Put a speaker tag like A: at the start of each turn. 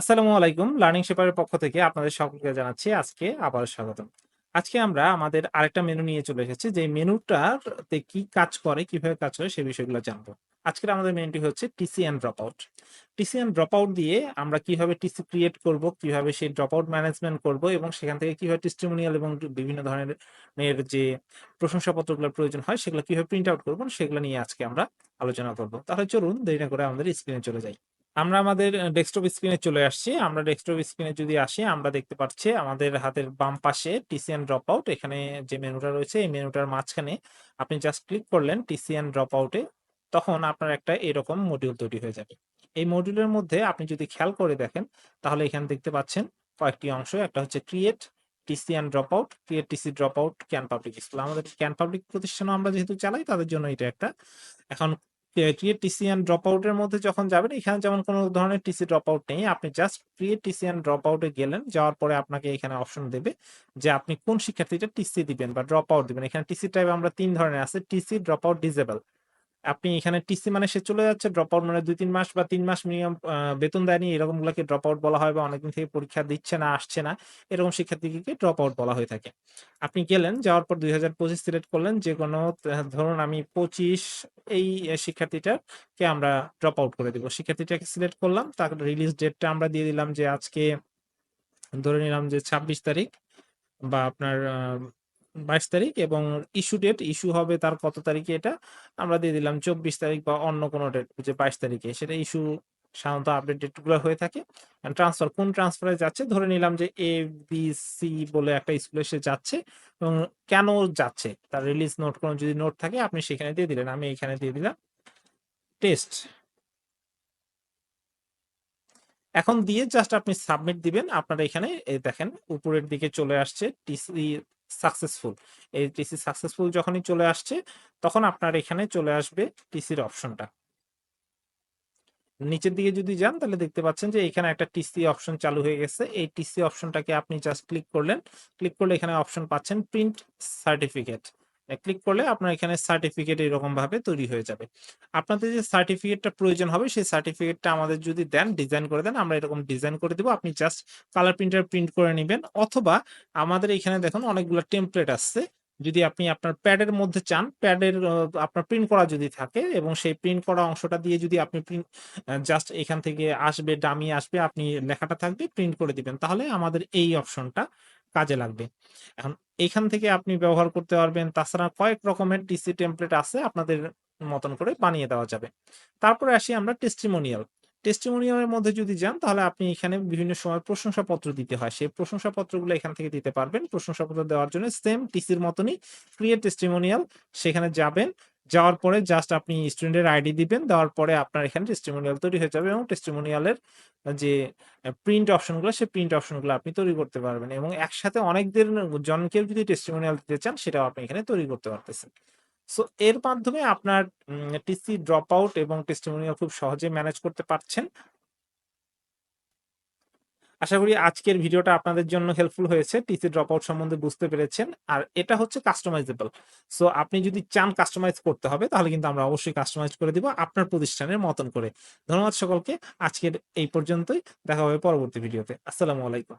A: আসসালামু আলাইকুম। লার্নিং শেপারের পক্ষ থেকে আপনাদের সকলকে জানাচ্ছি আজকে আবারও স্বাগতম। আজকে আমরা আমাদের আরেকটা মেনু নিয়ে চলে এসেছি। যে মেনুটাতে কি কাজ করে, কিভাবে কাজ করে সে বিষয়গুলো জানবো। আজকের আমাদের মেনুটি হচ্ছে TC and drop out. TC and drop out দিয়ে আমরা কিভাবে টিসি ক্রিয়েট করব, কিভাবে সেই ড্রপ আউট ম্যানেজমেন্ট করব এবং সেখান থেকে কিভাবে টেস্টিমোনিয়াল এবং বিভিন্ন ধরনের যে প্রশংসাপত্রগুলোর প্রয়োজন হয় সেগুলো কিভাবে প্রিন্ট আউট করব সেগুলো নিয়ে আজকে আমরা আলোচনা করব। তাহলে চলুন দেরি না করে আমাদের স্ক্রিনে চলে যাই। আমরা আমাদের ডেস্কটপ স্ক্রিনে চলে আসছি। আমরা ডেস্কটপ স্ক্রিনে যদি আসি আমরা দেখতে পাচ্ছি আমাদের হাতের বাম পাশে টিসিএন ড্রপ আউট, এখানে যে মেনুটা রয়েছে এই মেনুটার মাঝখানে আপনি জাস্ট ক্লিক করলেন টিসিএন ড্রপ আউটে, তখন আপনার একটা এরকম মডিউল তৈরি হয়ে যাবে। এই মডিউলের মধ্যে আপনি যদি খেয়াল করে দেখেন তাহলে এখানে দেখতে পাচ্ছেন কয়েকটি অংশ। একটা হচ্ছে create TC and drop out, create TC drop out, ক্যান পাবলিক স্কুল। আমাদের ক্যান পাবলিক প্রতিষ্ঠানও আমরা যেহেতু চালাই তাদের জন্য এটা একটা। এখন create TC and drop out এর মধ্যে যখন যাবেন এখানে যেমন কোনো ধরনের টিসি ড্রপ আউট নেই, আপনি just create TC and drop out এ গেলেন, যাওয়ার পরে আপনাকে এখানে অপশন দেবে যে আপনি কোন শিক্ষার্থীটা টিসি দিবেন বা ড্রপ আউট দিবেন। এখানে টিসি টাইপ আমরা তিন ধরনের আছে, টিসি, ড্রপ আউট, ডিসেবল। আপনি এখানে টিসি মানে সে চলে যাচ্ছে, ড্রপ আউট মানে ২-৩ মাস বা ৩ মাস মিনিমাম বেতন দেয়নি এরকম গুলাকে ড্রপ আউট বলা হয়, বা অনেকদিন থেকে পরীক্ষা দিচ্ছে না, আসছে না, এরকম শিক্ষার্থীকে ড্রপ আউট বলা হয়ে থাকে। আপনি গেলেন, যাওয়ার পর ২০২৫ সিলেক্ট করলেন, যেকোনো ধরুন আমি ২৫ এই শিক্ষার্থীটাকে আমরা ড্রপ আউট করে দিব। শিক্ষার্থীটাকে সিলেক্ট করলাম, তার রিলিজ ডেটটা আমরা দিয়ে দিলাম যে আজকে ধরে নিলাম যে ২৬ তারিখ বা আপনার ২২ তারিখ, এবং ইস্যু ডেট ইস্যু হবে তার কত তারিখে এটা আমরা দিয়ে দিলাম ২৪ তারিখ বা অন্য কোনো ডেট যে ২২ তারিখে, সেটা ইস্যু সাধারণত আপডেট ডেট গুলো হয়ে থাকে। ট্রান্সফার কোন ট্রান্সফারে যাচ্ছে ধরে নিলাম যে ABC বলে একটা স্কুলে সে যাচ্ছে, এবং কেন যাচ্ছে তার রিলিজ নোট কোনো যদি নোট থাকে আপনি সেখানে দিয়ে দিলেন। আমি এখানে দিয়ে দিলাম টেস্ট। এখন দিয়ে জাস্ট আপনি সাবমিট দিবেন। আপনার এখানে এই দেখেন উপরের দিকে চলে আসছে টিসি সাকসেসফুল। এই টিসি সাকসেসফুল যখনই চলে আসছে তখন আপনার এখানে চলে আসবে টিসির অপশনটা। নিচের দিকে যদি যান তাহলে দেখতে পাচ্ছেন যে এখানে একটা টিসি অপশন চালু হয়ে গেছে। এই টিসি অপশনটাকে আপনি জাস্ট ক্লিক করলেন। ক্লিক করলে এখানে অপশন পাচ্ছেন প্রিন্ট সার্টিফিকেট। ক্লিক করলে আপনার এখানে সার্টিফিকেট এরকম ভাবে তৈরি হয়ে যাবে। আপনাদের যে সার্টিফিকেটটা প্রয়োজন হবে সেই সার্টিফিকেটটা আমাদের যদি দেন, ডিজাইন করে দেন, আমরা এরকম ডিজাইন করে দিব। আপনি জাস্ট কালার প্রিন্টার প্রিন্ট করে নিবেন, অথবা আমাদের এখানে দেখুন অনেকগুলো টেমপ্লেট আসছে। যদি আপনি আপনার প্যাডের মধ্যে চান, প্যাডের আপনার প্রিন্ট করা যদি থাকে এবং সেই প্রিন্ট করা অংশটা দিয়ে যদি আপনি প্রিন্ট জাস্ট এখান থেকে আসবে, ডামি আসবে, আপনি লেখাটা থাকবে, প্রিন্ট করে দিবেন, তাহলে আমাদের এই অপশনটা কাজে লাগবে। এখন এখান থেকে আপনি ব্যবহার করতে পারবেন। তাছাড়া কয়েক রকমের টিসি টেমপ্লেট আছে, আপনাদের মতন করে বানিয়ে দেওয়া যাবে। তারপরে আসি আমরা টেস্টিমোনিয়াল। টেস্টিমোনিয়ালের মধ্যে যদি যান তাহলে আপনি এখানে বিভিন্ন সময় প্রশংসাপত্র দিতে হয়, সেই প্রশংসাপত্রগুলো এখান থেকে দিতে পারবেন। প্রশংসাপত্র দেওয়ার জন্য সেম টিসির মতনই ক্রিয়েট টেস্টিমোনিয়াল, সেখানে যাবেন, যাওয়ার পরে জাস্ট আপনি স্টুডেন্টের আইডি দিবেন, দেওয়ার পরে আপনার এখানে টেস্টিমোনিয়াল তৈরি হয়ে যাবে, এবং টেস্টিমোনিয়ালের যে প্রিন্ট অপশনগুলো সেই প্রিন্ট অপশনগুলো আপনি তৈরি করতে পারবেন, এবং একসাথে অনেকদের জনকেও যদি টেস্টিমোনিয়াল দিতে চান সেটাও আপনি এখানে তৈরি করতে পারতেছেন। সো এর মাধ্যমে আপনার টিসি ড্রপ আউট এবং টেস্টিমোনিয়াল খুব সহজে ম্যানেজ করতে পারছেন। আশা করি আজকের ভিডিওটা আপনাদের জন্য হেল্পফুল হয়েছে, টিসি ড্রপ আউট সম্বন্ধে বুঝতে পেরেছেন। আর এটা হচ্ছে কাস্টমাইজেবল। সো আপনি যদি চান কাস্টমাইজ করতে হবে তাহলে কিন্তু আমরা অবশ্যই কাস্টমাইজ করে দিব আপনার প্রতিষ্ঠানের মতন করে। ধন্যবাদ সকলকে। আজকের এই পর্যন্তই, দেখা হবে পরবর্তী ভিডিওতে। আসসালামু আলাইকুম।